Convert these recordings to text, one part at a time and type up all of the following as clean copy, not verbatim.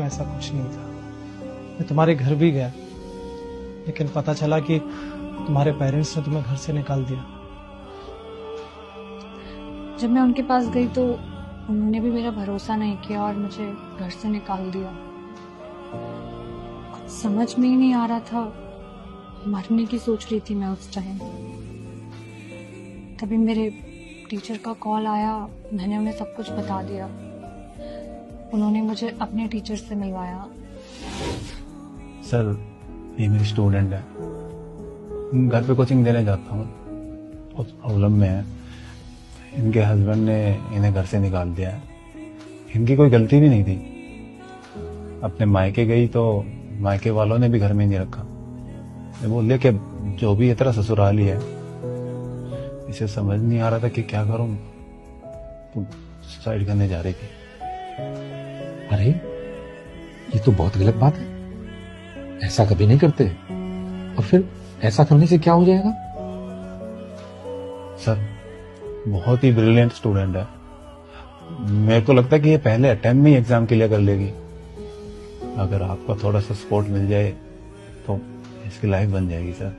में ऐसा कुछ नहीं था। मैं तुम्हारे घर भी गया, लेकिन पता चला कि तुम्हारे पेरेंट्स ने तुम्हें घर से निकाल दिया। जब मैं उनके पास गई तो उन्होंने भी मेरा भरोसा नहीं किया और मुझे घर से निकाल दिया। कुछ समझ में ही नहीं आ रहा था, मरने की सोच रही थी मैं उस टाइम। तभी मेरे टीचर का कॉल आया, मैंने उन्हें सब कुछ बता दिया। उन्होंने मुझे अपने टीचर से मिलवाया। सर, ये मेरी स्टूडेंट है, घर पे कोचिंग देने जाता हूँ, बहुत प्रॉब्लम में है। इनके हस्बैंड ने इन्हें घर से निकाल दिया है। इनकी कोई गलती भी नहीं थी। अपने मायके गई तो मायके वालों ने भी घर में नहीं रखा। बोले कि जो भी ये तेरा ससुराल ही है। इसे समझ नहीं आ रहा था कि क्या करूं, तो सुसाइड करने जा रही थी। अरे, ये तो बहुत गलत बात है, ऐसा कभी नहीं करते। और फिर ऐसा करने से क्या हो जाएगा? सर, बहुत ही ब्रिलियंट स्टूडेंट है। मेरे को लगता है कि ये पहले अटेम्प्ट में ही एग्जाम क्लियर कर लेगी। अगर आपका थोड़ा सा सपोर्ट मिल जाए तो इसकी लाइफ बन जाएगी सर।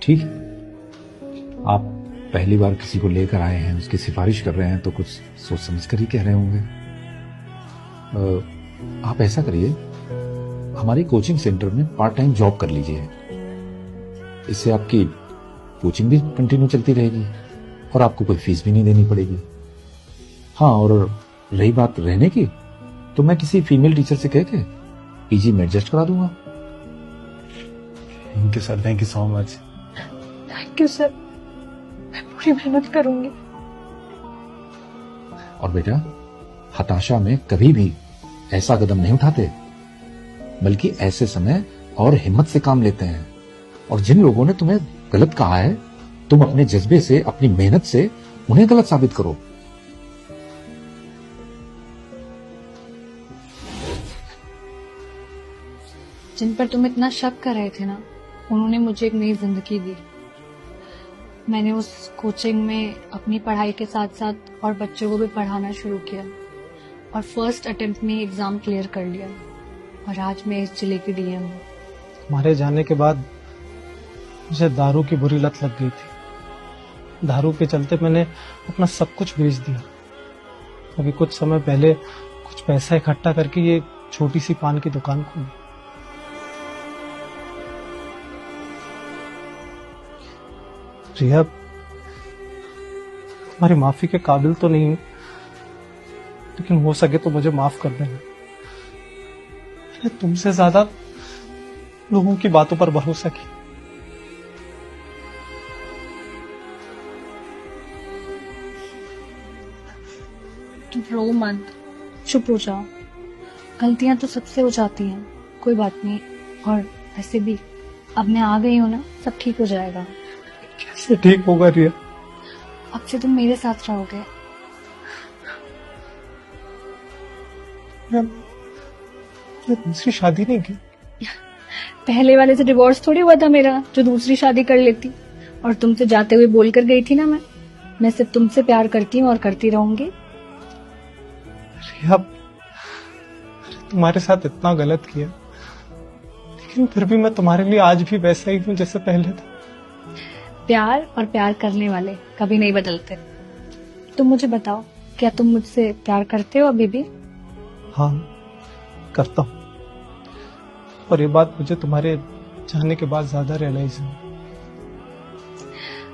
ठीक, आप पहली बार किसी को लेकर आए हैं, उसकी सिफारिश कर रहे हैं, तो कुछ सोच समझ कर ही कह रहे होंगे। आप ऐसा करिए, हमारी कोचिंग सेंटर में पार्ट टाइम जॉब कर लीजिए। इससे आपकी कोचिंग भी कंटिन्यू चलती रहेगी और आपको कोई फीस भी नहीं देनी पड़ेगी। हाँ, और रही बात रहने की, तो मैं किसी फीमेल टीचर से कह के पीजी में एडजस्ट करा दूंगा। Thank you sir, thank you so much. Thank you sir, मैं पूरी मेहनत करूंगी। और बेटा, हताशा में कभी भी ऐसा कदम नहीं उठाते, बल्कि ऐसे समय और हिम्मत से काम लेते हैं। और जिन लोगों ने तुम्हें गलत कहा है, तुम अपने जज्बे से, अपनी मेहनत से उन्हें गलत साबित करो। जिन पर तुम इतना शक कर रहे थे ना, उन्होंने मुझे एक नई जिंदगी दी। मैंने उस कोचिंग में अपनी पढ़ाई के साथ साथ और बच्चों को भी पढ़ाना शुरू किया और फर्स्ट अटेम्प्ट में एग्जाम क्लियर कर लिया। और आज मैं इस जिले की डीएम हूँ। तुम्हारे जाने के बाद मुझे दारू की बुरी लत लग गई थी। दारू के चलते मैंने अपना सब कुछ बेच दिया। अभी कुछ समय पहले कुछ पैसा इकट्ठा करके ये छोटी सी पान की दुकान खोली। रिया, तुम्हारी माफी के काबिल तो नहीं हूं, लेकिन हो सके तो मुझे माफ कर देना। मैंने तुमसे ज्यादा लोगों की बातों पर भरोसा किया। तुम रो मत, चुप हो जाओ। गलतियां तो सबसे हो जाती हैं, कोई बात नहीं। और ऐसे भी अब मैं आ गई हूँ ना, सब ठीक हो जाएगा। कैसे ठीक होगा रिया? अब से तुम मेरे साथ रहोगे। मैं दूसरी शादी नहीं की। पहले वाले से डिवोर्स थोड़ी हुआ था मेरा, जो दूसरी शादी कर लेती। और तुमसे जाते हुए बोल कर गई थी ना, मैं सिर्फ तुमसे प्यार करती हूँ और करती रहूंगी। रिया, तुम्हारे साथ इतना गलत किया, लेकिन फिर भी मैं तुम्हारे लिए आज भी वैसा ही हूँ जैसे पहले था। प्यार और प्यार करने वाले कभी नहीं बदलते। तुम मुझे बताओ, क्या तुम मुझसे प्यार करते हो अभी भी? हाँ, करता हूँ। और ये बात मुझे तुम्हारे जाने के बाद ज्यादा रियलाइज हुई।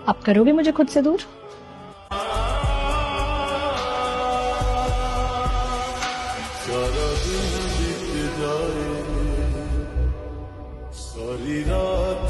आप करोगे मुझे खुद से दूर? सारा दिन बीत जाए, सारी रात